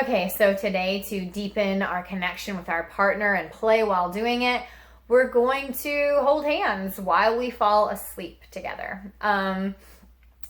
Okay, so today, to deepen our connection with our partner and play while doing it, we're going to hold hands while we fall asleep together.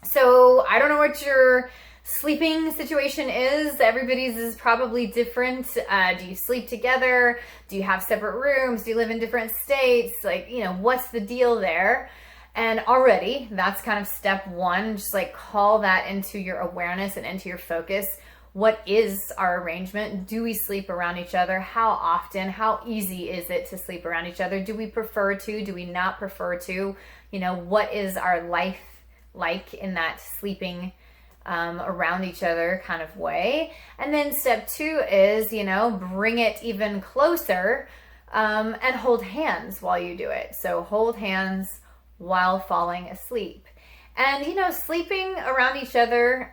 So I don't know what your sleeping situation is. Everybody's is probably different. Do you sleep together? Do you have separate rooms? Do you live in different states? Like, what's the deal there? And already that's kind of step one. Just like call that into your awareness and into your focus. What is our arrangement? Do we sleep around each other? How often? How easy is it to sleep around each other? Do we prefer to? Do we not prefer to? What is our life like in that sleeping around each other kind of way? And then step two is, bring it even closer and hold hands while you do it. So hold hands while falling asleep. And, sleeping around each other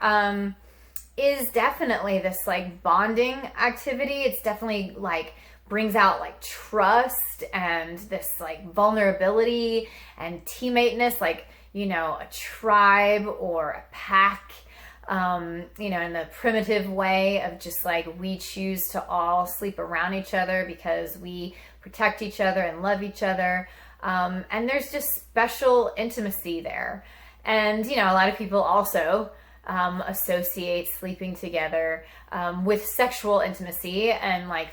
is definitely this like bonding activity. It's definitely like brings out like trust and this like vulnerability and teammateness, like, a tribe or a pack, in the primitive way of just like we choose to all sleep around each other because we protect each other and love each other. And there's just special intimacy there. And, a lot of people also associate sleeping together with sexual intimacy, and like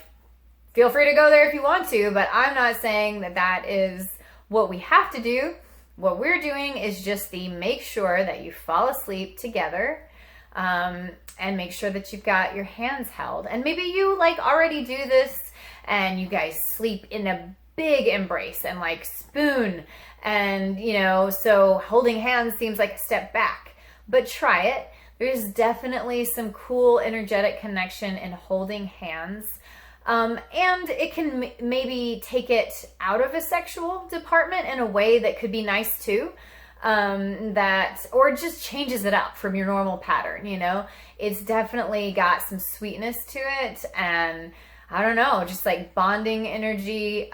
feel free to go there if you want to, but I'm not saying that that is what we have to do. What we're doing is just make sure that you fall asleep together, and make sure that you've got your hands held. And maybe you like already do this and you guys sleep in a big embrace and like spoon, and so holding hands seems like a step back. But try it. There's definitely some cool energetic connection in holding hands. And it can maybe take it out of a sexual department in a way that could be nice too. Or just changes it up from your normal pattern, It's definitely got some sweetness to it. And I don't know, just like bonding energy,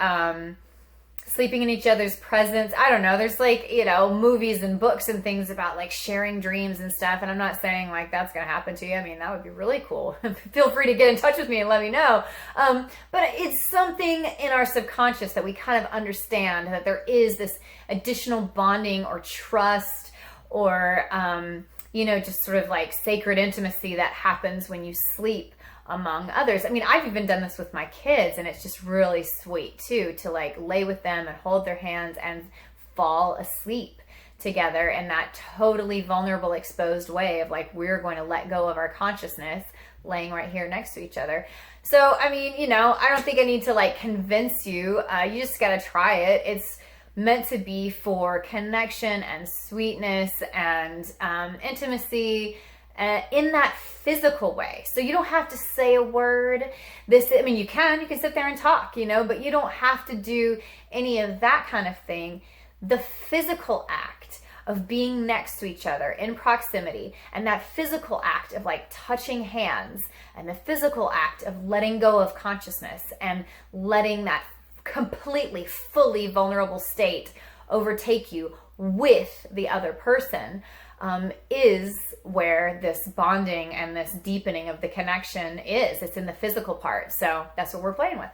sleeping in each other's presence. I don't know. There's like, movies and books and things about like sharing dreams and stuff. And I'm not saying like that's going to happen to you. I mean, that would be really cool. Feel free to get in touch with me and let me know. But it's something in our subconscious that we kind of understand that there is this additional bonding or trust or, just sort of like sacred intimacy that happens when you sleep among others. I mean, I've even done this with my kids, and it's just really sweet too, to like lay with them and hold their hands and fall asleep together in that totally vulnerable, exposed way of like, we're going to let go of our consciousness laying right here next to each other. So, I mean, I don't think I need to like convince you. You just got to try it. It's meant to be for connection and sweetness and intimacy, in that physical way. So you don't have to say a word. You can sit there and talk, but you don't have to do any of that kind of thing. The physical act of being next to each other in proximity, and that physical act of like touching hands, and the physical act of letting go of consciousness and letting that completely, fully vulnerable state overtake you with the other person, is where this bonding and this deepening of the connection is. It's in the physical part. So that's what we're playing with.